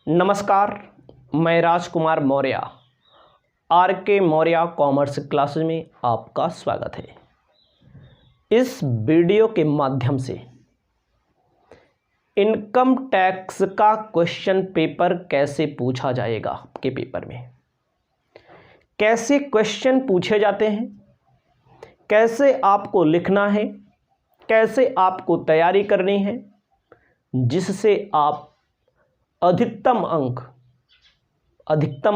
नमस्कार, मैं राजकुमार मौर्य आर के मौर्य कॉमर्स क्लासेज में आपका स्वागत है। इस वीडियो के माध्यम से इनकम टैक्स का क्वेश्चन पेपर कैसे पूछा जाएगा, आपके पेपर में कैसे क्वेश्चन पूछे जाते हैं, कैसे आपको लिखना है, कैसे आपको तैयारी करनी है, जिससे आप अधिकतम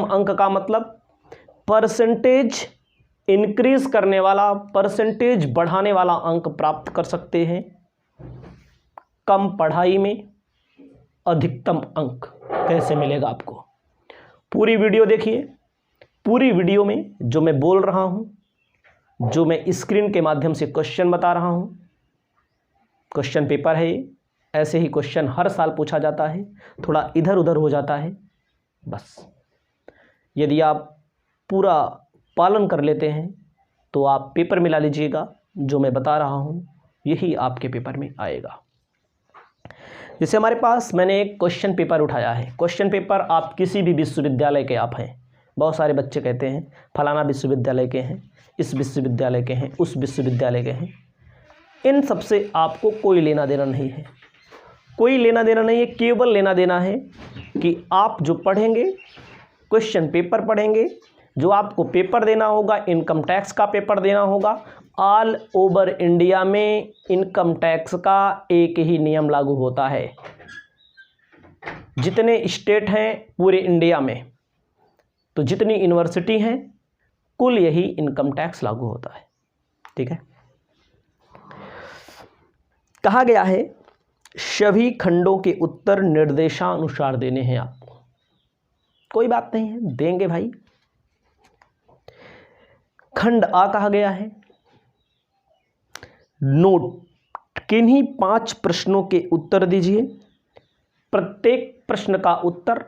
अंक का मतलब परसेंटेज इंक्रीज करने वाला, परसेंटेज बढ़ाने वाला अंक प्राप्त कर सकते हैं। कम पढ़ाई में अधिकतम अंक कैसे मिलेगा आपको, पूरी वीडियो देखिए। पूरी वीडियो में जो मैं बोल रहा हूं, जो मैं स्क्रीन के माध्यम से क्वेश्चन बता रहा हूं, क्वेश्चन पेपर है ये। ऐसे ही क्वेश्चन हर साल पूछा जाता है, थोड़ा इधर उधर हो जाता है बस। यदि आप पूरा पालन कर लेते हैं तो आप पेपर में ला लीजिएगा। जो मैं बता रहा हूं यही आपके पेपर में आएगा। जैसे हमारे पास मैंने एक क्वेश्चन पेपर उठाया है। क्वेश्चन पेपर आप किसी भी विश्वविद्यालय के आप हैं। बहुत सारे बच्चे कहते हैं फलाना विश्वविद्यालय के हैं, इस विश्वविद्यालय के हैं, उस विश्वविद्यालय के हैं। इन सबसे आपको कोई लेना देना नहीं है, कोई लेना देना नहीं है। केवल लेना देना है कि आप जो पढ़ेंगे, क्वेश्चन पेपर पढ़ेंगे, जो आपको पेपर देना होगा, इनकम टैक्स का पेपर देना होगा। ऑल ओवर इंडिया में इनकम टैक्स का एक ही नियम लागू होता है। जितने स्टेट हैं पूरे इंडिया में, तो जितनी यूनिवर्सिटी हैं, कुल यही इनकम टैक्स लागू होता है। ठीक है। कहा गया है सभी खंडों के उत्तर निर्देशानुसार देने हैं आपको। कोई बात नहीं है, देंगे भाई। खंड आ कहा गया है, नोट किन्हीं 5 प्रश्नों के उत्तर दीजिए। प्रत्येक प्रश्न का उत्तर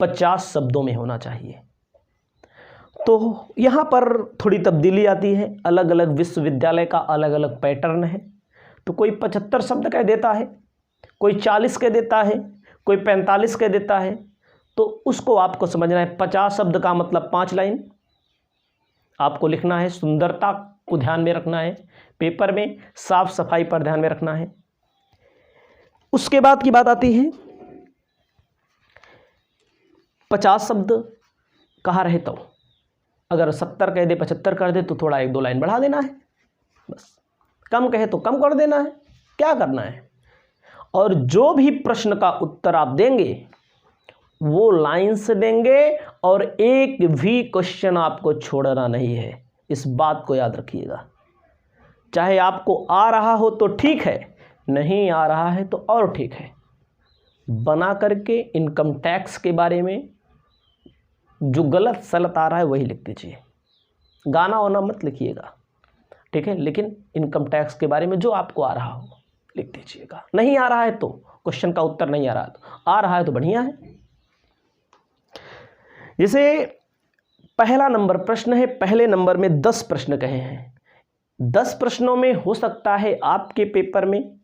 50 शब्दों में होना चाहिए। तो यहां पर थोड़ी तब्दीली आती है, अलग अलग विश्वविद्यालय का अलग अलग पैटर्न है। तो कोई 75 शब्द कह देता है, कोई 40 कह देता है, कोई 45 कह देता है। तो उसको आपको समझना है। 50 शब्द का मतलब 5 लाइन आपको लिखना है। सुंदरता को ध्यान में रखना है, पेपर में साफ सफाई पर ध्यान में रखना है। उसके बाद की बात आती है 50 शब्द कहाँ रहे तो अगर 70 कह दे, 75 कर दे, तो थोड़ा 1-2 लाइन बढ़ा देना है बस। कम कहे तो कम कर देना है, क्या करना है। और जो भी प्रश्न का उत्तर आप देंगे वो लाइन से देंगे, और एक भी क्वेश्चन आपको छोड़ना नहीं है। इस बात को याद रखिएगा। चाहे आपको आ रहा हो तो ठीक है, नहीं आ रहा है तो और ठीक है। बना करके इनकम टैक्स के बारे में जो गलत सलत आ रहा है वही लिख दीजिए। गाना वाना मत लिखिएगा, ठीक है। लेकिन इनकम टैक्स के बारे में जो आपको आ रहा हो लिख दीजिएगा। नहीं आ रहा है तो, क्वेश्चन का उत्तर नहीं आ रहा है तो, आ रहा है तो बढ़िया है। जैसे पहला नंबर प्रश्न है, पहले नंबर में 10 प्रश्न कहे हैं। 10 प्रश्नों में हो सकता है आपके पेपर में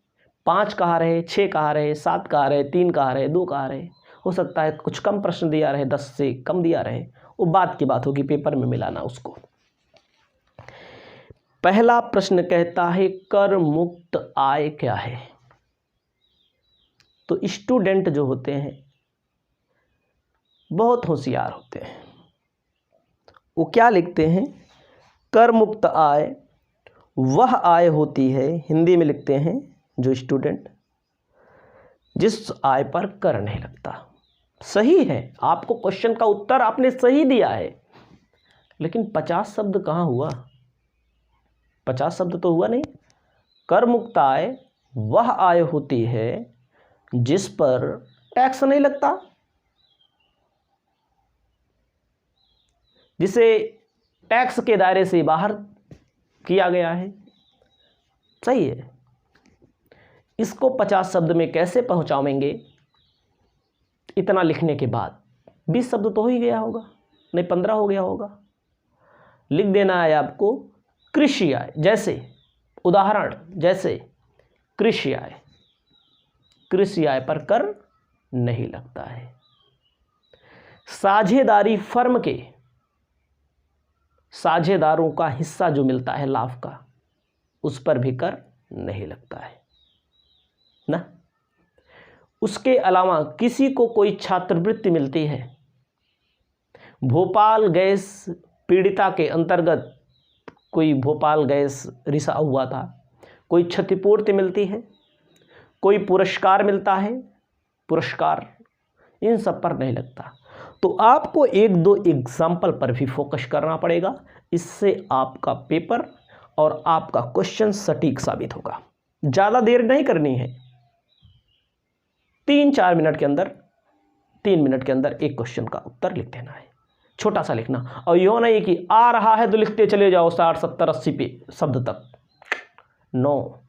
5 कहा रहे, 6 कहा रहे, 7 कहा रहे, 3 कहा रहे, 2 कहा रहे। हो सकता है कुछ कम प्रश्न दिया रहे, 10 से कम दिया रहे। वो बात की बात होगी, पेपर में मिलाना उसको। पहला प्रश्न कहता है कर मुक्त आय क्या है। तो स्टूडेंट जो होते हैं बहुत होशियार होते हैं। वो क्या लिखते हैं, कर मुक्त आय वह आय होती है, हिंदी में लिखते हैं जो स्टूडेंट, जिस आय पर कर नहीं लगता। सही है, आपको क्वेश्चन का उत्तर आपने सही दिया है, लेकिन 50 शब्द कहाँ हुआ। 50 शब्द तो हुआ नहीं। कर मुक्त आय वह आय होती है जिस पर टैक्स नहीं लगता, जिसे टैक्स के दायरे से बाहर किया गया है। सही है। इसको 50 शब्द में कैसे पहुंचाएंगे। इतना लिखने के बाद 20 शब्द तो हो ही गया होगा, नहीं 15 हो गया होगा। लिख देना है आपको कृषि आय। जैसे उदाहरण, जैसे कृषि आय, कृषि आय पर कर नहीं लगता है। साझेदारी फर्म के साझेदारों का हिस्सा जो मिलता है लाभ का, उस पर भी कर नहीं लगता है ना। उसके अलावा किसी को कोई छात्रवृत्ति मिलती है, भोपाल गैस पीड़िता के अंतर्गत कोई भोपाल गैस रिसा हुआ था, कोई क्षतिपूर्ति मिलती है, कोई पुरस्कार मिलता है, पुरस्कार इन सब पर नहीं लगता। तो आपको एक दो एग्जाम्पल पर भी फोकस करना पड़ेगा, इससे आपका पेपर और आपका क्वेश्चन सटीक साबित होगा। ज़्यादा देर नहीं करनी है, 3-4 मिनट के अंदर 3 मिनट के अंदर एक क्वेश्चन का उत्तर लिख देना है, छोटा सा लिखना। और यो नहीं कि आ रहा है तो लिखते चले जाओ 60, 70, 80 शब्द तक। नो,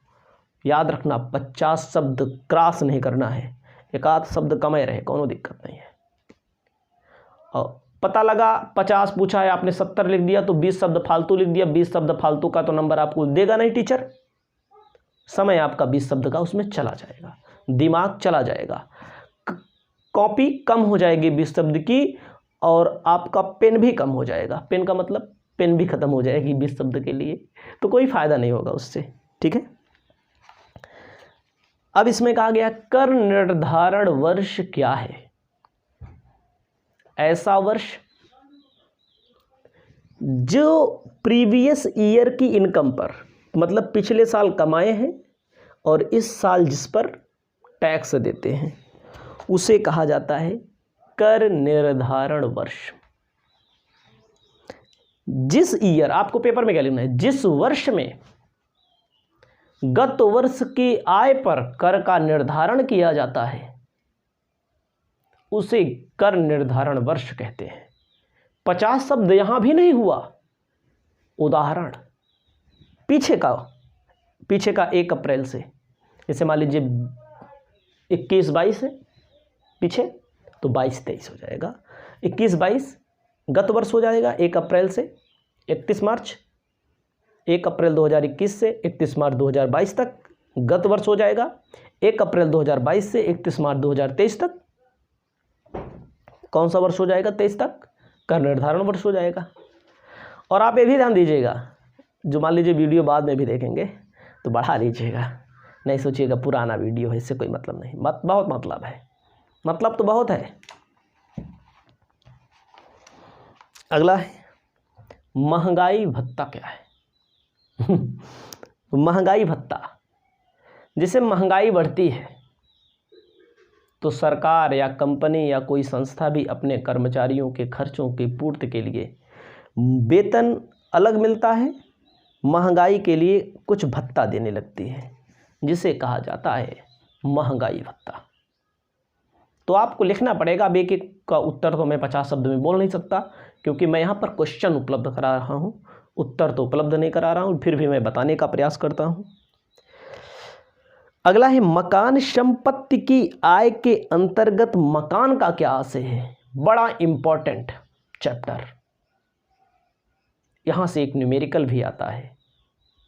याद रखना 50 शब्द क्रॉस नहीं करना है, एक आध शब्द कम ही रहे, कोनो दिक्कत नहीं है। और पता लगा 50 पूछा है, आपने 70 लिख दिया तो 20 शब्द फालतू लिख दिया, 20 शब्द फालतू का तो नंबर आपको देगा नहीं टीचर। समय आपका 20 शब्द का उसमें चला जाएगा, दिमाग चला जाएगा, कॉपी कम हो जाएगी 20 शब्द की, और आपका पेन भी कम हो जाएगा। पेन का मतलब पेन भी खत्म हो जाएगी 20 शब्द के लिए, तो कोई फायदा नहीं होगा उससे। ठीक है, अब इसमें कहा गया कर निर्धारण वर्ष क्या है। ऐसा वर्ष जो प्रीवियस ईयर की इनकम पर, मतलब पिछले साल कमाए हैं और इस साल जिस पर टैक्स देते हैं, उसे कहा जाता है कर निर्धारण वर्ष। जिस ईयर, आपको पेपर में क्या लिखना है, जिस वर्ष में गत वर्ष की आय पर कर का निर्धारण किया जाता है उसे कर निर्धारण वर्ष कहते हैं। 50 शब्द यहां भी नहीं हुआ। उदाहरण पीछे का 1 अप्रैल से, जैसे मान लीजिए 21-22 है पीछे, तो 22-23 हो जाएगा। 21-22 गत वर्ष हो जाएगा 1 अप्रैल से 31 मार्च, 1 अप्रैल 2021 से 31 मार्च 2022 तक गत वर्ष हो जाएगा। 1 अप्रैल 2022 से 31 मार्च 2023 तक कौन सा वर्ष हो जाएगा? 23 तक कर निर्धारण वर्ष हो जाएगा। और आप ये भी ध्यान दीजिएगा, जो मान लीजिए वीडियो बाद में भी देखेंगे तो बढ़ा लीजिएगा, नहीं सोचिएगा पुराना वीडियो है, इससे कोई मतलब नहीं। बहुत मतलब है, मतलब तो बहुत है। अगला है महंगाई भत्ता क्या है? महंगाई भत्ता, जिसे महंगाई बढ़ती है तो सरकार या कंपनी या कोई संस्था भी अपने कर्मचारियों के खर्चों की पूर्ति के लिए वेतन अलग मिलता है, महंगाई के लिए कुछ भत्ता देने लगती है, जिसे कहा जाता है महंगाई भत्ता। तो आपको लिखना पड़ेगा। अब एक का उत्तर तो मैं 50 शब्द में बोल नहीं सकता, क्योंकि मैं यहाँ पर क्वेश्चन उपलब्ध करा रहा हूँ, उत्तर तो उपलब्ध नहीं करा रहा हूँ, फिर भी मैं बताने का प्रयास करता हूँ। अगला है मकान संपत्ति की आय के अंतर्गत मकान का क्या आशय है। बड़ा इंपॉर्टेंट चैप्टर, यहाँ से एक न्यूमेरिकल भी आता है,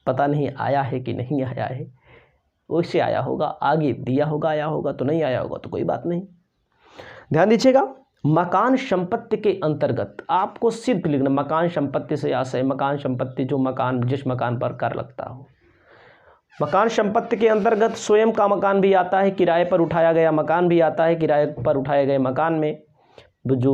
पता नहीं आया है कि नहीं आया है, वैसे आया होगा, आगे दिया होगा, आया होगा तो नहीं आया होगा तो कोई बात नहीं। ध्यान दीजिएगा, मकान संपत्ति के अंतर्गत आपको सिर्फ लिखना मकान संपत्ति से आशय, मकान संपत्ति जो मकान, जिस मकान पर कर लगता हो। मकान संपत्ति के अंतर्गत स्वयं का मकान भी आता है, किराए पर उठाया गया मकान भी आता है। किराए पर उठाए गए मकान में जो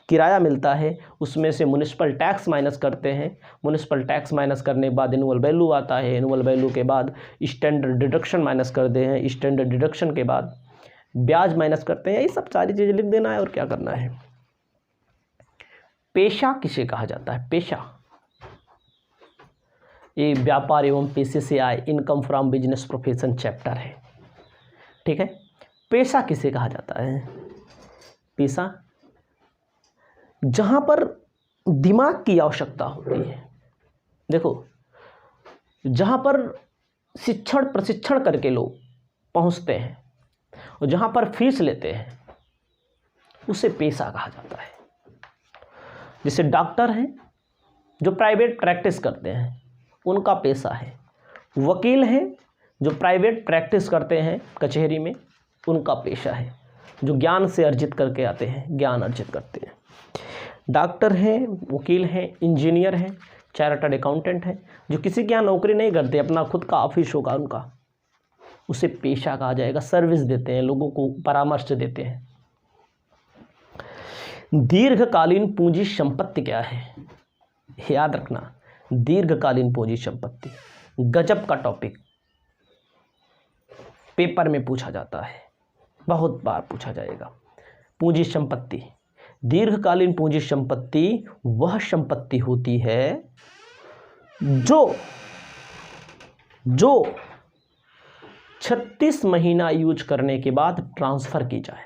किराया मिलता है उसमें से म्युनिसिपल टैक्स माइनस करते हैं। म्युनिसिपल टैक्स माइनस करने के बाद एनुअल वैल्यू आता है, एनुअल वैल्यू के बाद स्टैंडर्ड डिडक्शन माइनस करते हैं, स्टैंडर्ड डिडक्शन के बाद ब्याज माइनस करते हैं। ये सब सारी चीज़ें लिख देना है और क्या करना है। पेशा किसे कहा जाता है? पेशा, ये व्यापार एवं पेशे से आय, income from business profession chapter है। ठीक है, पेशा किसे कहा जाता है? पेशा जहां पर दिमाग की आवश्यकता होती है। देखो, जहां पर शिक्षण प्रशिक्षण करके लोग पहुंचते हैं और जहां पर फीस लेते हैं उसे पेशा कहा जाता है। जैसे डॉक्टर हैं जो प्राइवेट प्रैक्टिस करते हैं, उनका पेशा है। वकील हैं जो प्राइवेट प्रैक्टिस करते हैं कचहरी में, उनका पेशा है। जो ज्ञान से अर्जित करके आते हैं, ज्ञान अर्जित करते हैं। डॉक्टर हैं, वकील हैं, इंजीनियर हैं, चार्टर्ड अकाउंटेंट हैं, जो किसी के यहाँ नौकरी नहीं करते, अपना खुद का ऑफिस होगा उनका, उसे पेशा कहा जाएगा। सर्विस देते हैं, लोगों को परामर्श देते हैं। दीर्घकालीन पूंजी संपत्ति क्या है? याद रखना, दीर्घकालीन पूंजी संपत्ति गजब का टॉपिक, पेपर में पूछा जाता है, बहुत बार पूछा जाएगा। पूंजी संपत्ति, दीर्घकालीन पूंजी संपत्ति वह संपत्ति होती है जो 36 महीना यूज करने के बाद ट्रांसफर की जाए।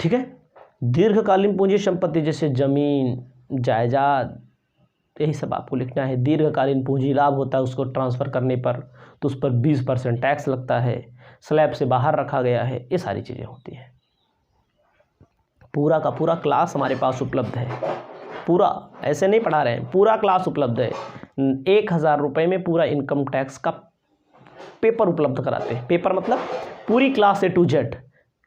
ठीक है, दीर्घकालीन पूंजी संपत्ति जैसे जमीन, जायदाद, यही सब आपको लिखना है। दीर्घकालीन पूंजी लाभ होता है, उसको ट्रांसफ़र करने पर तो उस पर 20% टैक्स लगता है, स्लैब से बाहर रखा गया है, ये सारी चीज़ें होती हैं। पूरा का पूरा क्लास हमारे पास उपलब्ध है, पूरा ऐसे नहीं पढ़ा रहे हैं, पूरा क्लास उपलब्ध है। 1000 रुपये में पूरा इनकम टैक्स का पेपर उपलब्ध कराते हैं। पेपर मतलब पूरी क्लास A to Z,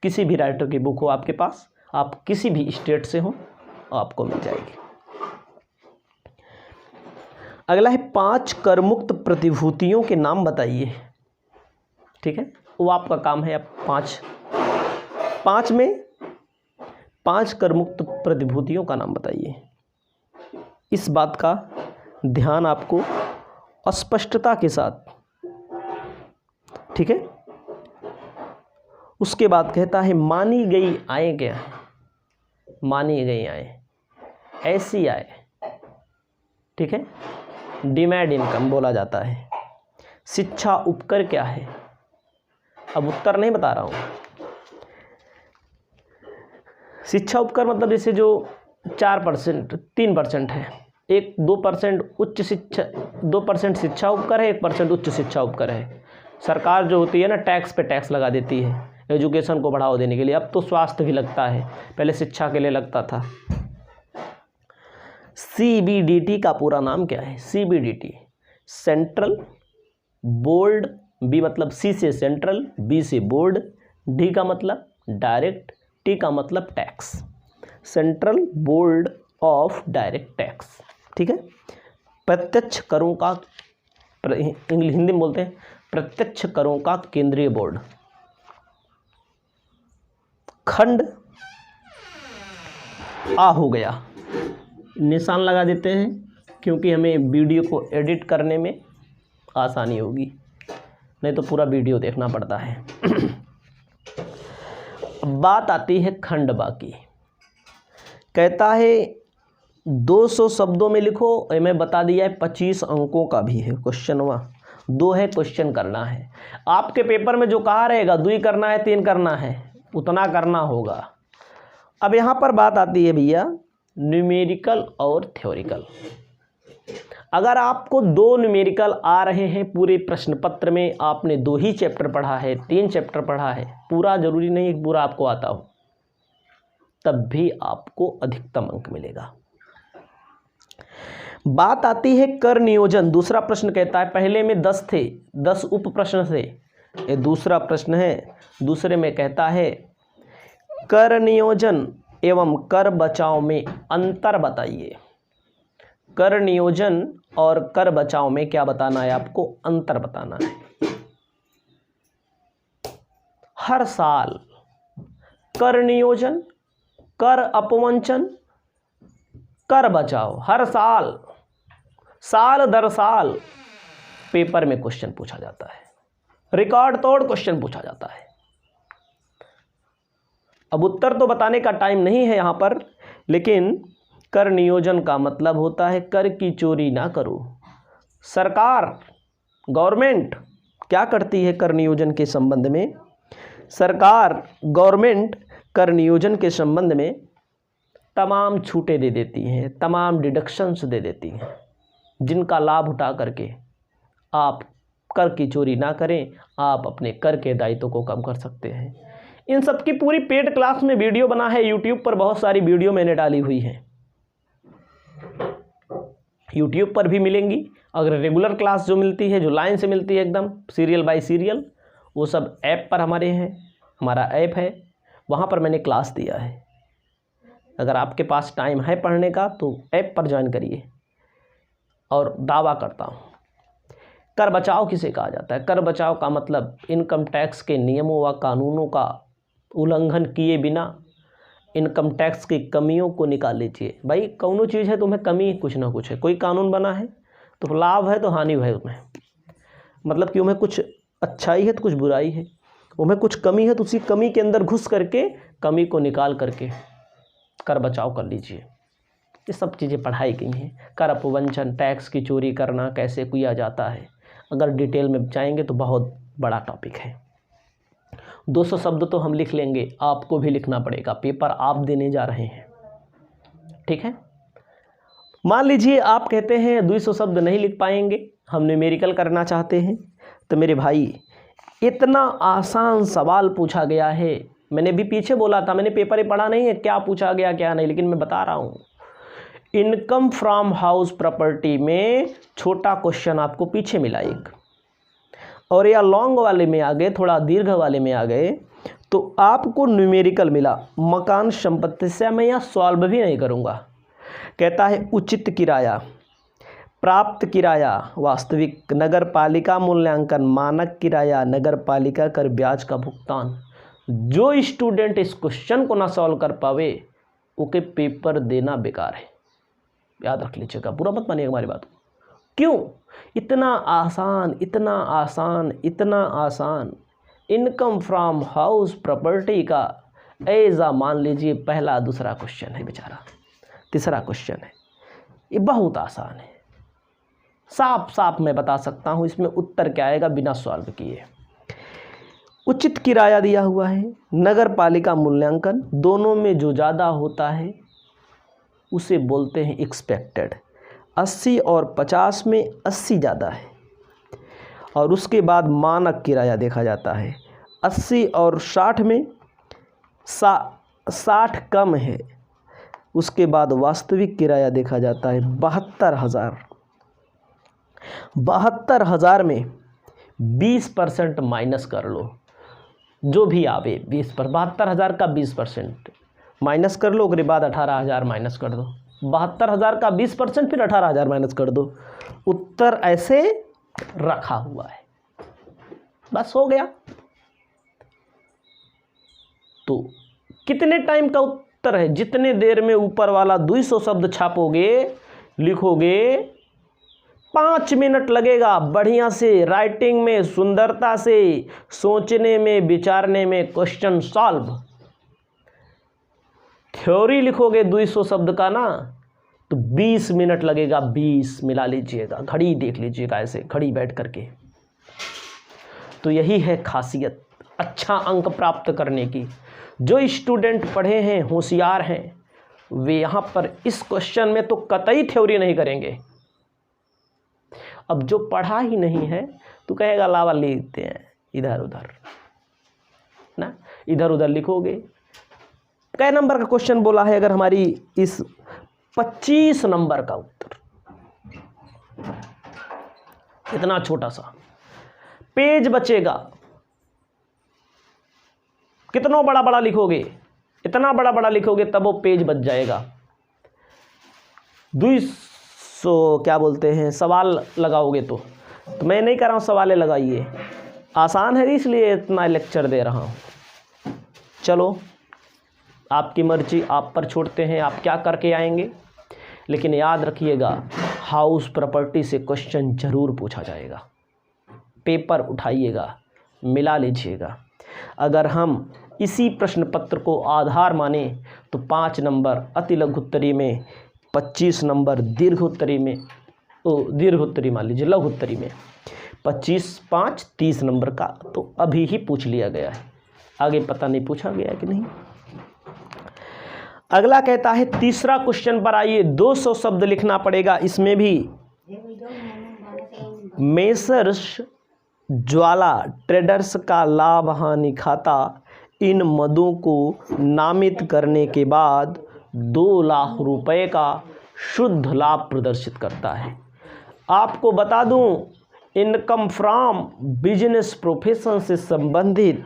किसी भी राइटर की बुक हो आपके पास, आप किसी भी स्टेट से हो, आपको मिल जाएगी। अगला है 5 कर मुक्त प्रतिभूतियों के नाम बताइए। ठीक है, वो आपका काम है। अब 5 में 5 कर मुक्त प्रतिभूतियों का नाम बताइए। इस बात का ध्यान आपको स्पष्टता के साथ, ठीक है। उसके बाद कहता है मानी गई आय क्या है? मानी गई आय, ऐसी आय, ठीक है, डिमैंड इनकम बोला जाता है। शिक्षा उपकर क्या है? अब उत्तर नहीं बता रहा हूँ। शिक्षा उपकर मतलब जैसे जो 4%, 3% है, 2% उच्च शिक्षा, 2% शिक्षा उपकर है, 1% उच्च शिक्षा उपकर है। सरकार जो होती है ना, टैक्स पे टैक्स लगा देती है एजुकेशन को बढ़ावा देने के लिए। अब तो स्वास्थ्य भी लगता है, पहले शिक्षा के लिए लगता था। CBDT का पूरा नाम क्या है? CBDT सेंट्रल बोर्ड, B मतलब C से सेंट्रल, B से बोर्ड, D का मतलब डायरेक्ट, T का मतलब tax, central board of direct tax. ठीक है, प्रत्यक्ष करों का, इंग्लिश हिंदी में बोलते हैं प्रत्यक्ष करों का केंद्रीय बोर्ड। खंड आ हो गया, निशान लगा देते हैं क्योंकि हमें वीडियो को एडिट करने में आसानी होगी, नहीं तो पूरा वीडियो देखना पड़ता है। बात आती है खंड बाकी। कहता है 200 शब्दों में लिखो, मैं बता दिया है 25 अंकों का भी है क्वेश्चन, वहाँ 2 है क्वेश्चन करना है। आपके पेपर में जो कहा रहेगा 2 करना है 3 करना है, उतना करना होगा। अब यहाँ पर बात आती है भैया न्यूमेरिकल और थ्योरिकल। अगर आपको 2 न्यूमेरिकल आ रहे हैं पूरे प्रश्न पत्र में, आपने 2 ही चैप्टर पढ़ा है, 3 चैप्टर पढ़ा है, पूरा जरूरी नहीं है पूरा आपको आता हो, तब भी आपको अधिकतम अंक मिलेगा। बात आती है कर नियोजन। दूसरा प्रश्न कहता है, पहले में 10 थे, 10 उप प्रश्न थे, ये दूसरा प्रश्न है। दूसरे में कहता है कर नियोजन एवं कर बचाव में अंतर बताइए। कर नियोजन और कर बचाव में क्या बताना है आपको? अंतर बताना है। हर साल कर नियोजन, कर अपवंचन, कर बचाव, हर साल, साल दर साल पेपर में क्वेश्चन पूछा जाता है, रिकॉर्ड तोड़ क्वेश्चन पूछा जाता है। अब उत्तर तो बताने का टाइम नहीं है यहाँ पर, लेकिन कर नियोजन का मतलब होता है कर की चोरी ना करो। सरकार, गवर्नमेंट क्या करती है कर नियोजन के संबंध में? सरकार, गवर्नमेंट कर नियोजन के संबंध में तमाम छूटें दे देती हैं, तमाम डिडक्शंस दे देती हैं, जिनका लाभ उठा करके आप कर की चोरी ना करें, आप अपने कर के दायित्व को कम कर सकते हैं। इन सब की पूरी पेड क्लास में वीडियो बना है, यूट्यूब पर बहुत सारी वीडियो मैंने डाली हुई है। यूट्यूब पर भी मिलेंगी। अगर रेगुलर क्लास जो मिलती है, जो लाइन से मिलती है एकदम सीरियल बाय सीरियल, वो सब ऐप पर हमारे हैं, हमारा ऐप है, वहाँ पर मैंने क्लास दिया है। अगर आपके पास टाइम है पढ़ने का तो ऐप पर ज्वाइन करिए। और दावा करता हूँ, कर बचाव किसे कहा जाता है? कर बचाव का मतलब इनकम टैक्स के नियमों व कानूनों का उल्लंघन किए बिना इनकम टैक्स की कमियों को निकाल लीजिए। भाई कौनो चीज़ है तुम्हें कमी कुछ ना कुछ है, कोई कानून बना है तो लाभ है तो हानि है उसमें, मतलब कि उन्हें कुछ अच्छाई है तो कुछ बुराई है, उन्हें कुछ कमी है तो उसी कमी के अंदर घुस करके कमी को निकाल करके कर बचाव कर लीजिए। ये सब चीज़ें पढ़ाई गई हैं। कर अपवंचन, टैक्स की चोरी करना कैसे किया जाता है, अगर डिटेल में जाएंगे तो बहुत बड़ा टॉपिक है। 200 शब्द तो हम लिख लेंगे, आपको भी लिखना पड़ेगा, पेपर आप देने जा रहे हैं, ठीक है। मान लीजिए आप कहते हैं 200 शब्द नहीं लिख पाएंगे, हम न्यूमेरिकल करना चाहते हैं, तो मेरे भाई इतना आसान सवाल पूछा गया है। मैंने भी पीछे बोला था, मैंने पेपर ही पढ़ा नहीं है क्या पूछा गया क्या नहीं, लेकिन मैं बता रहा हूँ। इनकम फ्रॉम हाउस प्रॉपर्टी में छोटा क्वेश्चन आपको पीछे मिला एक, और या लॉन्ग वाले में आ गए, थोड़ा दीर्घ वाले में आ गए तो आपको न्यूमेरिकल मिला। मकान संपत्ति से मैं यहाँ सॉल्व भी नहीं करूँगा। कहता है उचित किराया, प्राप्त किराया, वास्तविक, नगर पालिका मूल्यांकन, मानक किराया, नगर पालिका कर ब्याज का भुगतान। जो स्टूडेंट इस क्वेश्चन को ना सॉल्व कर पावे ओके पेपर देना बेकार है, याद रख लीजिएगा, बुरा मत मानिएगा हमारी बात को। क्यों? इतना आसान, इतना आसान, इतना आसान। इनकम फ्रॉम हाउस प्रॉपर्टी का ऐसा मान लीजिए पहला दूसरा क्वेश्चन है बेचारा, तीसरा क्वेश्चन है, ये बहुत आसान है। साफ साफ मैं बता सकता हूँ इसमें उत्तर क्या आएगा बिना सॉल्व किए। उचित किराया दिया हुआ है, नगर पालिका मूल्यांकन, दोनों में जो ज़्यादा होता है उसे बोलते हैं एक्सपेक्टेड। 80 और 50 में 80 ज़्यादा है, और उसके बाद मानक किराया देखा जाता है। 80 और 60 में 60 कम है, उसके बाद वास्तविक किराया देखा जाता है 72,000। 72,000 में 20% माइनस कर लो, जो भी आवे 20 पर 72,000 का 20% माइनस कर लो, उसके बाद 18,000 माइनस कर दो। 72,000 का 20% फिर 18,000 माइनस कर दो। उत्तर ऐसे रखा हुआ है, बस हो गया। तो कितने टाइम का उत्तर है? जितने देर में ऊपर वाला 200 शब्द छापोगे, लिखोगे, 5 मिनट लगेगा बढ़िया से राइटिंग में, सुंदरता से, सोचने में, विचारने में, क्वेश्चन सॉल्व। थ्योरी लिखोगे 200 शब्द का ना तो 20 मिनट लगेगा, 20 मिला लीजिएगा, घड़ी देख लीजिएगा ऐसे, घड़ी बैठ करके। तो यही है खासियत अच्छा अंक प्राप्त करने की। जो स्टूडेंट पढ़े हैं, होशियार हैं, वे यहाँ पर इस क्वेश्चन में तो कतई थ्योरी नहीं करेंगे। अब जो पढ़ा ही नहीं है तो कहेगा लावा लिखते हैं इधर उधर ना, इधर उधर लिखोगे। कै नंबर का क्वेश्चन बोला है? अगर हमारी इस 25 नंबर का उत्तर, इतना छोटा सा पेज बचेगा। कितना बड़ा बड़ा लिखोगे, इतना बड़ा बड़ा लिखोगे तब वो पेज बच जाएगा। 200 क्या बोलते हैं सवाल लगाओगे तो मैं नहीं कर रहा हूँ, सवालें लगाइए, आसान है इसलिए इतना लेक्चर दे रहा हूँ। चलो आपकी मर्जी, आप पर छोड़ते हैं, आप क्या करके आएंगे। लेकिन याद रखिएगा हाउस प्रॉपर्टी से क्वेश्चन जरूर पूछा जाएगा, पेपर उठाइएगा, मिला लीजिएगा। अगर हम इसी प्रश्न पत्र को आधार माने तो 5 नंबर अति लघु उत्तरी में, 25 नंबर दीर्घ उत्तरी में, दीर्घ उत्तरी मान लीजिए, लघु उत्तरी में 25, 5, 30 नंबर का तो अभी ही पूछ लिया गया है, आगे पता नहीं पूछा गया है कि नहीं। अगला कहता है तीसरा क्वेश्चन पर आइए, 200 शब्द लिखना पड़ेगा। इसमें भी मेसर्स ज्वाला ट्रेडर्स का लाभ हानि खाता इन मदों को नामित करने के बाद 2 लाख रुपए का शुद्ध लाभ प्रदर्शित करता है। आपको बता दूं, इनकम फ्रॉम बिजनेस प्रोफेशन से संबंधित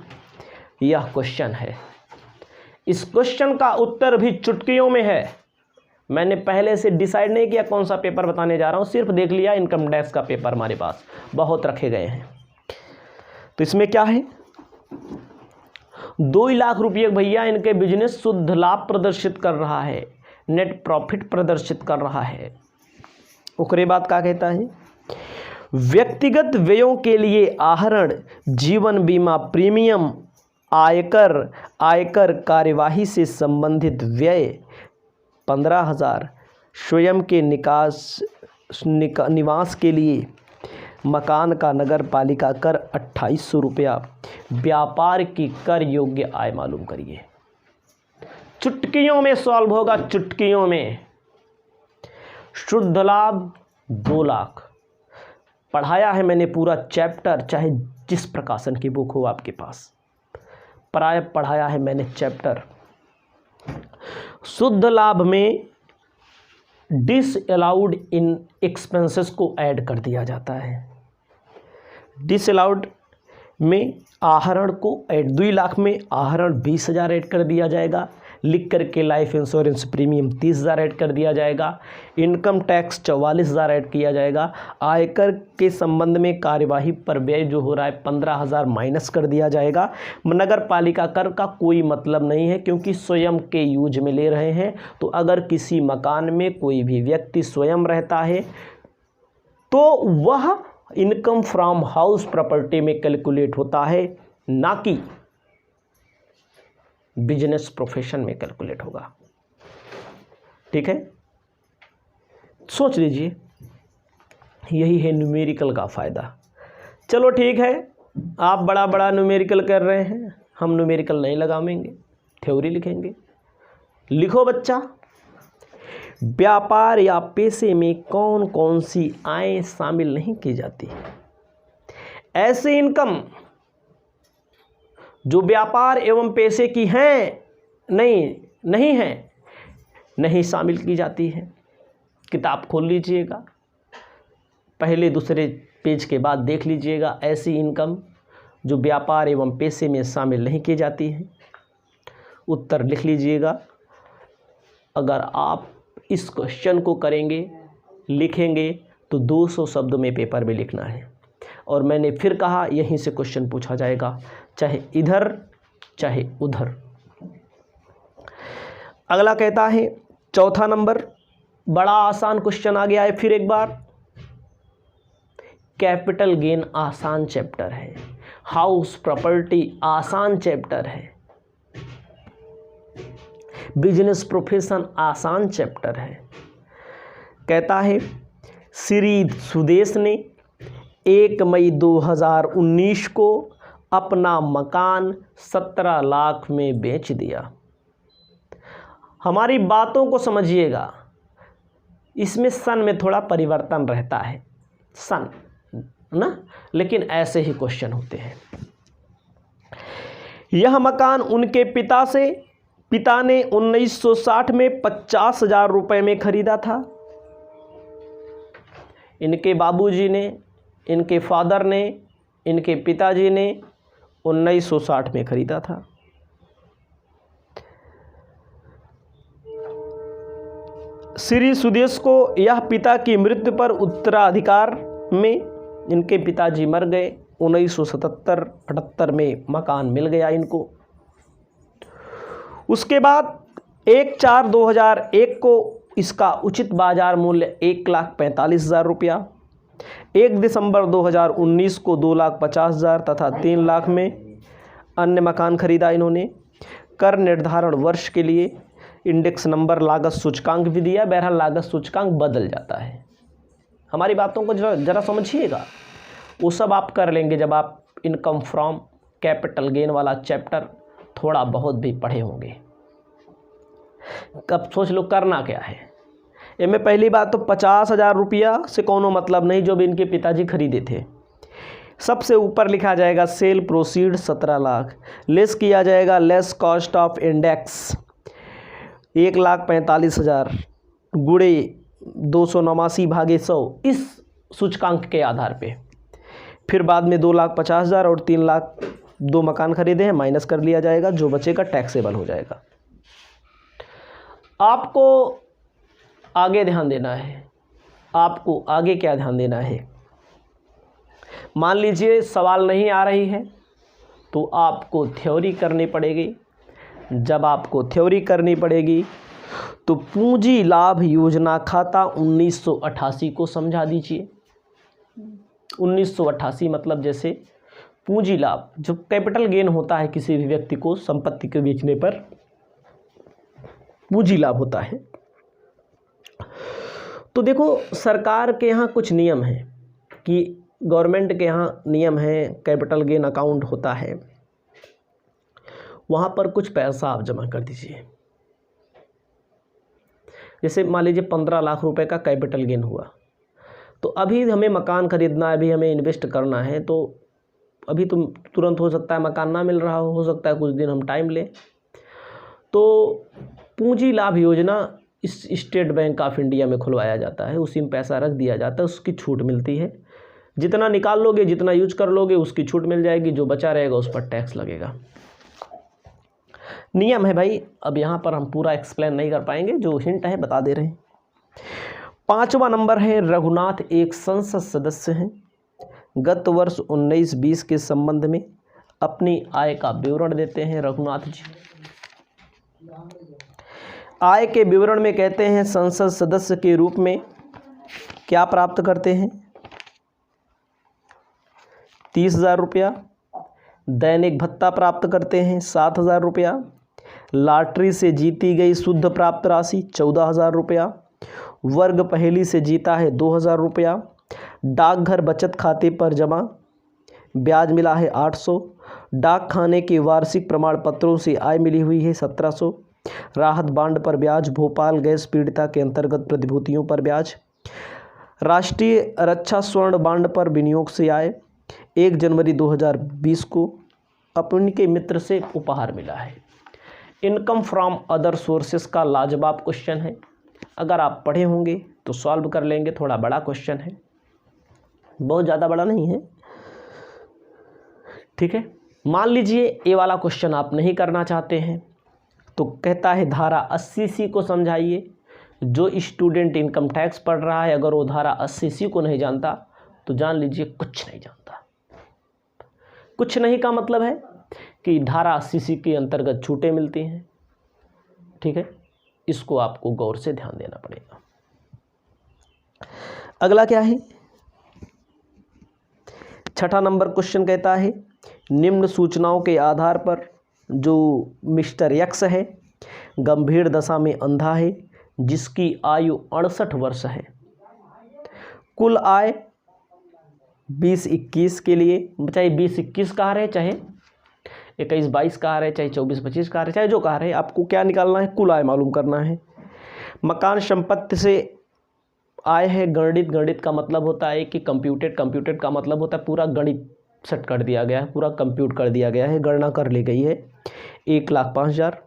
यह क्वेश्चन है। इस क्वेश्चन का उत्तर भी चुटकियों में है। मैंने पहले से डिसाइड नहीं किया कौन सा पेपर बताने जा रहा हूँ, सिर्फ देख लिया इनकम टैक्स का पेपर हमारे पास बहुत रखे गए हैं। तो इसमें क्या है, 2 लाख रुपये भैया इनके बिजनेस शुद्ध लाभ प्रदर्शित कर रहा है, नेट प्रॉफिट प्रदर्शित कर रहा है। उसके बाद क्या कहता है, व्यक्तिगत व्ययों के लिए आहरण, जीवन बीमा प्रीमियम, आयकर कार्यवाही से संबंधित व्यय 15,000, स्वयं के निवास के लिए मकान का नगर पालिका कर 2800 रुपया, व्यापार की कर योग्य आय मालूम करिए। चुटकियों में सॉल्व होगा, चुटकियों में। शुद्ध लाभ 2 लाख पढ़ाया है मैंने पूरा चैप्टर, चाहे जिस प्रकाशन की बुक हो आपके पास, प्राय पढ़ाया है मैंने चैप्टर। शुद्ध लाभ में डिसअलाउड इन एक्सपेंसेस को ऐड कर दिया जाता है। डिसअलाउड में आहरण को ऐड, 2 लाख में आहरण 20,000 ऐड कर दिया जाएगा, लिख करके लाइफ इंश्योरेंस प्रीमियम 30,000 ऐड कर दिया जाएगा, इनकम टैक्स 44,000 ऐड किया जाएगा, आयकर के संबंध में कार्यवाही पर व्यय जो हो रहा है 15,000 माइनस कर दिया जाएगा। नगर पालिका कर का कोई मतलब नहीं है क्योंकि स्वयं के यूज में ले रहे हैं। तो अगर किसी मकान में कोई भी व्यक्ति स्वयं रहता है तो वह इनकम फ्रॉम हाउस प्रॉपर्टी में कैलकुलेट होता है, ना कि बिजनेस प्रोफेशन में कैलकुलेट होगा। ठीक है, सोच लीजिए, यही है न्यूमेरिकल का फ़ायदा। चलो ठीक है, आप बड़ा बड़ा न्यूमेरिकल कर रहे हैं, हम न्यूमेरिकल नहीं लगाएंगे, थ्योरी लिखेंगे। लिखो बच्चा, व्यापार या पेशे में कौन कौन सी आय शामिल नहीं की जाती है। ऐसे इनकम जो व्यापार एवं पेशे की हैं नहीं शामिल की जाती है। किताब खोल लीजिएगा, पहले दूसरे पेज के बाद देख लीजिएगा, ऐसी इनकम जो व्यापार एवं पेशे में शामिल नहीं की जाती है। उत्तर लिख लीजिएगा। अगर आप इस क्वेश्चन को करेंगे, लिखेंगे तो 200 शब्द में पेपर में लिखना है। और मैंने फिर कहा, यहीं से क्वेश्चन पूछा जाएगा, चाहे इधर चाहे उधर। अगला कहता है, चौथा नंबर, बड़ा आसान क्वेश्चन आ गया है फिर एक बार। कैपिटल गेन आसान चैप्टर है, हाउस प्रॉपर्टी आसान चैप्टर है, बिजनेस प्रोफेशन आसान चैप्टर है। कहता है, श्री सुदेश ने 1 मई 2019 को अपना मकान 17 लाख में बेच दिया। हमारी बातों को समझिएगा, इसमें सन में थोड़ा परिवर्तन रहता है, सन ना, लेकिन ऐसे ही क्वेश्चन होते हैं। यह मकान उनके पिता ने 1960 में 50,000 रुपये में खरीदा था। इनके बाबूजी ने, इनके फादर ने, इनके पिताजी ने 1960 में खरीदा था। श्री सुदेश को यह पिता की मृत्यु पर उत्तराधिकार में, इनके पिताजी मर गए, 1977-78 में मकान मिल गया इनको। उसके बाद 1/4/2001 को इसका उचित बाजार मूल्य 1,45,000 रुपया, 1 दिसंबर 2019 को 2,50,000 तथा 3 लाख में अन्य मकान खरीदा इन्होंने। कर निर्धारण वर्ष के लिए इंडेक्स नंबर लागत सूचकांक भी दिया। बहरहाल लागत सूचकांक बदल जाता है। हमारी बातों को जरा समझिएगा, वो सब आप कर लेंगे जब आप इनकम फ्रॉम कैपिटल गेन वाला चैप्टर थोड़ा बहुत भी पढ़े होंगे। कब सोच लो करना क्या है। इनमें पहली बात तो 50,000 रुपया से कोनो मतलब नहीं जो भी इनके पिताजी खरीदे थे। सबसे ऊपर लिखा जाएगा सेल प्रोसीड 17 लाख, लेस किया जाएगा लेस कॉस्ट ऑफ इंडेक्स 1,45,000 गुणे 289/100 इस सूचकांक के आधार पे। फिर बाद में 2,50,000 और 3 लाख 2 मकान खरीदे हैं, माइनस कर लिया जाएगा, जो बचेगा टैक्सेबल हो जाएगा। आपको आगे ध्यान देना है, आपको आगे क्या ध्यान देना है। मान लीजिए सवाल नहीं आ रही है तो आपको थ्योरी करनी पड़ेगी। जब आपको थ्योरी करनी पड़ेगी तो पूंजी लाभ योजना खाता 1988 को समझा दीजिए। 1988 मतलब जैसे पूंजी लाभ, जो कैपिटल गेन होता है किसी भी व्यक्ति को संपत्ति के बेचने पर पूंजी लाभ होता है। तो देखो सरकार के यहाँ कुछ नियम हैं कि गवर्नमेंट के यहाँ नियम है, कैपिटल गेन अकाउंट होता है, वहाँ पर कुछ पैसा आप जमा कर दीजिए। जैसे मान लीजिए 15 लाख रुपए का कैपिटल गेन हुआ, तो अभी हमें मकान खरीदना है, अभी हमें इन्वेस्ट करना है, तो अभी तो तुरंत हो सकता है मकान ना मिल रहा हो सकता है कुछ दिन हम टाइम लें। तो पूंजी लाभ योजना इस स्टेट बैंक ऑफ इंडिया में खुलवाया जाता है, उसी में पैसा रख दिया जाता है, उसकी छूट मिलती है। जितना निकाल लोगे, जितना यूज कर लोगे, उसकी छूट मिल जाएगी, जो बचा रहेगा उस पर टैक्स लगेगा। नियम है भाई, अब यहाँ पर हम पूरा एक्सप्लेन नहीं कर पाएंगे, जो हिंट है बता दे रहे हैं। 5वां नंबर है, रघुनाथ एक संसद सदस्य हैं। गत वर्ष 19-20 के संबंध में अपनी आय का विवरण देते हैं रघुनाथ जी। आय के विवरण में कहते हैं संसद सदस्य के रूप में क्या प्राप्त करते हैं, 30,000 रुपया। दैनिक भत्ता प्राप्त करते हैं 7,000 रुपया। लॉटरी से जीती गई शुद्ध प्राप्त राशि 14,000 रुपया। वर्ग पहेली से जीता है 2,000 रुपया। डाकघर बचत खाते पर जमा ब्याज मिला है 800। डाक खाने के वार्षिक प्रमाण पत्रों से आय मिली हुई है 1700। राहत बांड पर ब्याज, भोपाल गैस पीड़िता के अंतर्गत प्रतिभूतियों पर ब्याज। राष्ट्रीय रक्षा स्वर्ण बांड पर विनियोग से आय 1 जनवरी 2020 को अपने के मित्र से उपहार मिला है। इनकम फ्रॉम अदर सोर्सेस का लाजवाब क्वेश्चन है, अगर आप पढ़े होंगे तो सॉल्व कर लेंगे। थोड़ा बड़ा क्वेश्चन है, बहुत ज़्यादा बड़ा नहीं है, ठीक है। मान लीजिए ये वाला क्वेश्चन आप नहीं करना चाहते हैं तो कहता है धारा 80C को समझाइए। जो स्टूडेंट इनकम टैक्स पढ़ रहा है अगर वो धारा 80C को नहीं जानता तो जान लीजिए कुछ नहीं जानता। कुछ नहीं का मतलब है कि धारा 80C के अंतर्गत छूटें मिलती हैं, ठीक है। इसको आपको गौर से ध्यान देना पड़ेगा। अगला क्या है, 6वां नंबर क्वेश्चन कहता है निम्न सूचनाओं के आधार पर जो मिस्टर एक्स है गंभीर दशा में अंधा है, जिसकी आयु 68 वर्ष है। कुल आय 20-21 के लिए, चाहे 20-21 कहा रहे, चाहे 21-22 कहा रहे, चाहे 24-25 कहा रहे, चाहे जो कहा रहे, आपको क्या निकालना है, कुल आय मालूम करना है। मकान संपत्ति से आय है गणित का मतलब होता है कि कंप्यूटेड का मतलब होता है पूरा गणित सेट कर दिया गया है, पूरा कंप्यूट कर दिया गया है, गणना कर ली गई है। 1,05,000,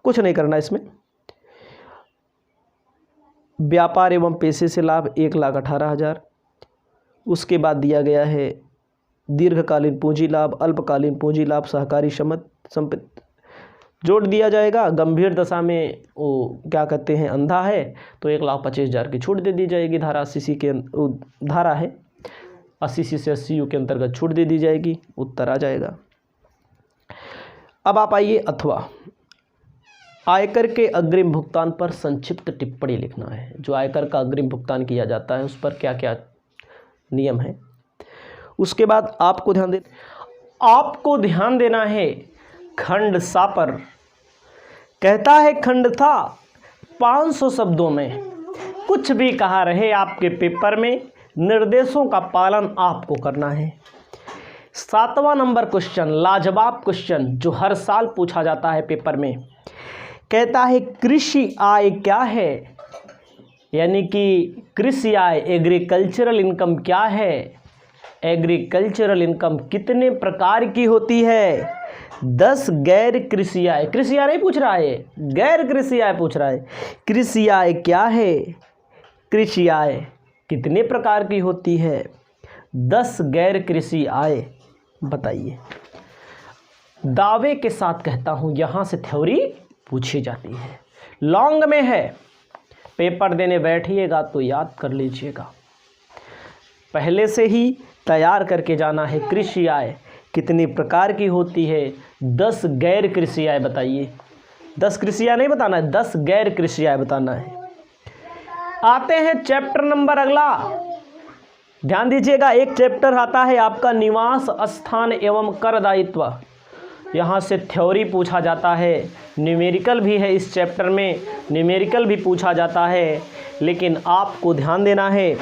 कुछ नहीं करना इसमें। व्यापार एवं पेशे से लाभ 1,18,000। उसके बाद दिया गया है दीर्घकालीन पूंजी लाभ, अल्पकालीन पूंजी लाभ, सहकारी संपत्ति जोड़ दिया जाएगा। गंभीर दशा में वो क्या कहते हैं अंधा है तो 1,25,000 की छूट दे दी जाएगी। धारा 80C के धारा है 80C से 80U के अंतर्गत छूट दे दी जाएगी, उत्तर आ जाएगा। अब आप आइए अथवा आयकर के अग्रिम भुगतान पर संक्षिप्त टिप्पणी लिखना है। जो आयकर का अग्रिम भुगतान किया जाता है उस पर क्या क्या नियम है। उसके बाद आपको ध्यान देना है खंड सा पर। कहता है खंड था 500 शब्दों में कुछ भी कहा रहे आपके पेपर में निर्देशों का पालन आपको करना है। 7वां नंबर क्वेश्चन, लाजवाब क्वेश्चन जो हर साल पूछा जाता है पेपर में, कहता है कृषि आय क्या है, यानी कि कृषि आय एग्रीकल्चरल इनकम क्या है, एग्रीकल्चरल इनकम कितने प्रकार की होती है। 10 गैर कृषि आय, कृषि आय नहीं पूछ रहा है, गैर कृषि आय पूछ रहा है। कृषि आय क्या है, कृषि आय कितने प्रकार की होती है? 10 गैर कृषि आय बताइए। दावे के साथ कहता हूं, यहां से थ्योरी पूछी जाती है। लॉन्ग में है, पेपर देने बैठिएगा तो याद कर लीजिएगा, पहले से ही तैयार करके जाना है। कृषि आय कितनी प्रकार की होती है? 10 गैर कृषि आय बताइए। 10 कृषि आय नहीं बताना है, 10 गैर कृषि आय बताना है। आते हैं चैप्टर नंबर अगला, ध्यान दीजिएगा। एक चैप्टर आता है आपका निवास स्थान एवं कर दायित्व। यहाँ से थ्योरी पूछा जाता है, न्यूमेरिकल भी है इस चैप्टर में, न्यूमेरिकल भी पूछा जाता है, लेकिन आपको ध्यान देना है।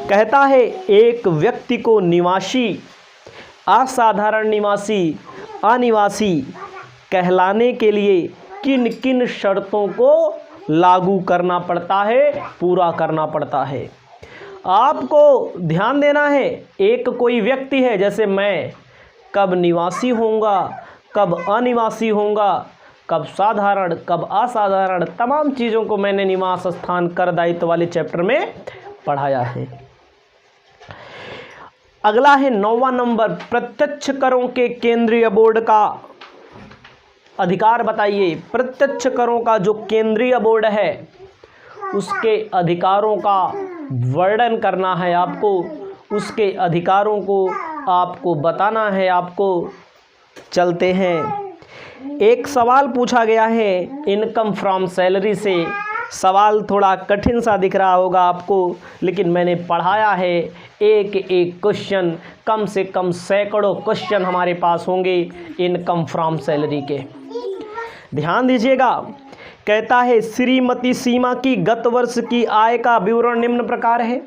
कहता है एक व्यक्ति को निवासी, असाधारण निवासी, अनिवासी कहलाने के लिए किन किन शर्तों को लागू करना पड़ता है, पूरा करना पड़ता है। आपको ध्यान देना है, एक कोई व्यक्ति है, जैसे मैं, कब निवासी होऊंगा, कब अनिवासी होऊंगा, कब साधारण, कब असाधारण, तमाम चीज़ों को मैंने निवास स्थान कर दायित्व वाले चैप्टर में पढ़ाया है। अगला है 9वां नंबर, प्रत्यक्ष करों के केंद्रीय बोर्ड का अधिकार बताइए। प्रत्यक्ष करों का जो केंद्रीय बोर्ड है उसके अधिकारों का वर्णन करना है आपको, उसके अधिकारों को आपको बताना है। आपको चलते हैं, एक सवाल पूछा गया है इनकम फ्रॉम सैलरी से। सवाल थोड़ा कठिन सा दिख रहा होगा आपको, लेकिन मैंने पढ़ाया है, एक एक क्वेश्चन, कम से कम सैकड़ों क्वेश्चन हमारे पास होंगे इनकम फ्रॉम सैलरी के। ध्यान दीजिएगा, कहता है श्रीमती सीमा की गत वर्ष की आय का विवरण निम्न प्रकार है।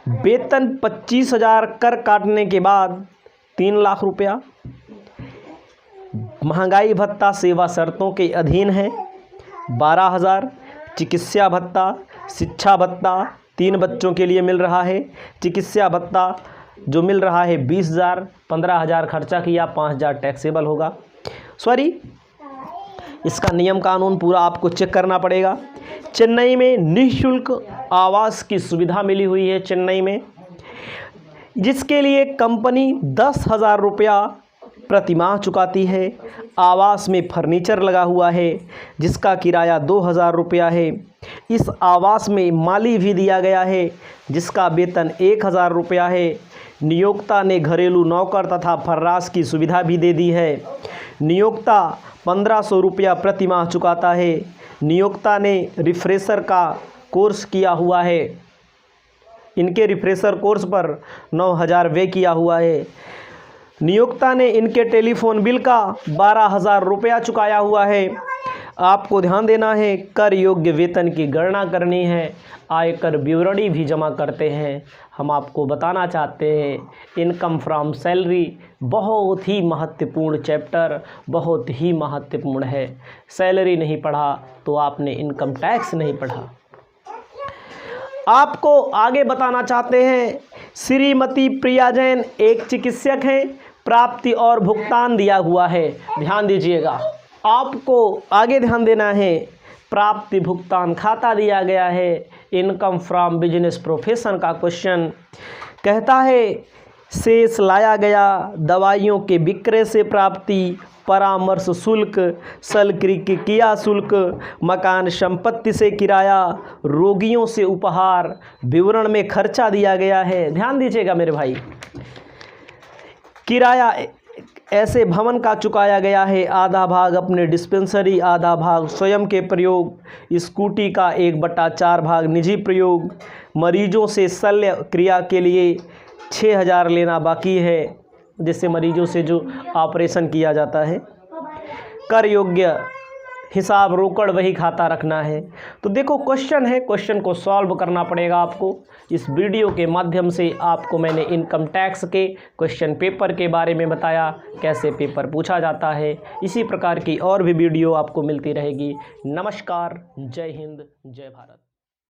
वेतन 25,000, कर काटने के बाद 3 लाख रुपया, महंगाई भत्ता सेवा शर्तों के अधीन है 12,000, चिकित्सा भत्ता, शिक्षा भत्ता 3 बच्चों के लिए मिल रहा है। चिकित्सा भत्ता जो मिल रहा है 20,000, 15,000 खर्चा किया, 5,000 टैक्सेबल होगा। सॉरी, इसका नियम कानून पूरा आपको चेक करना पड़ेगा। चेन्नई में निःशुल्क आवास की सुविधा मिली हुई है चेन्नई में, जिसके लिए कंपनी 10,000 रुपया प्रतिमाह चुकाती है। आवास में फर्नीचर लगा हुआ है जिसका किराया 2,000 रुपया है। इस आवास में माली भी दिया गया है जिसका वेतन 1,000 रुपया है। नियोक्ता ने घरेलू नौकर तथा फर्राश की सुविधा भी दे दी है। नियोक्ता 1,500 रुपया प्रतिमाह चुकाता है। नियोक्ता ने रिफ्रेशर का कोर्स किया हुआ है, इनके रिफ्रेशर कोर्स पर 9,000 व्यय किया हुआ है। नियोक्ता ने इनके टेलीफोन बिल का 12,000 रुपया चुकाया हुआ है। आपको ध्यान देना है, कर योग्य वेतन की गणना करनी है, आयकर विवरणी भी जमा करते हैं। हम आपको बताना चाहते हैं इनकम फ्रॉम सैलरी बहुत ही महत्वपूर्ण चैप्टर, बहुत ही महत्वपूर्ण है। सैलरी नहीं पढ़ा तो आपने इनकम टैक्स नहीं पढ़ा। आपको आगे बताना चाहते हैं, श्रीमती प्रिया जैन एक चिकित्सक हैं, प्राप्ति और भुगतान दिया हुआ है। ध्यान दीजिएगा, आपको आगे ध्यान देना है, प्राप्ति भुगतान खाता दिया गया है। इनकम फ्रॉम बिजनेस प्रोफेशन का क्वेश्चन कहता है शेष लाया गया दवाइयों के विक्रय से प्राप्ति, परामर्श शुल्क, शल्यक्रिया शुल्क, मकान संपत्ति से किराया, रोगियों से उपहार, विवरण में खर्चा दिया गया है। ध्यान दीजिएगा मेरे भाई, किराया ऐसे भवन का चुकाया गया है, आधा भाग अपने डिस्पेंसरी, आधा भाग स्वयं के प्रयोग, स्कूटी का 1/4 भाग निजी प्रयोग, मरीजों से शल्य क्रिया के लिए 6,000 लेना बाकी है, जिससे मरीजों से जो ऑपरेशन किया जाता है। कर योग्य हिसाब रोकड़ वही खाता रखना है। तो देखो क्वेश्चन है, क्वेश्चन को सॉल्व करना पड़ेगा आपको। इस वीडियो के माध्यम से आपको मैंने इनकम टैक्स के क्वेश्चन पेपर के बारे में बताया, कैसे पेपर पूछा जाता है। इसी प्रकार की और भी वीडियो आपको मिलती रहेगी। नमस्कार, जय हिंद, जय भारत।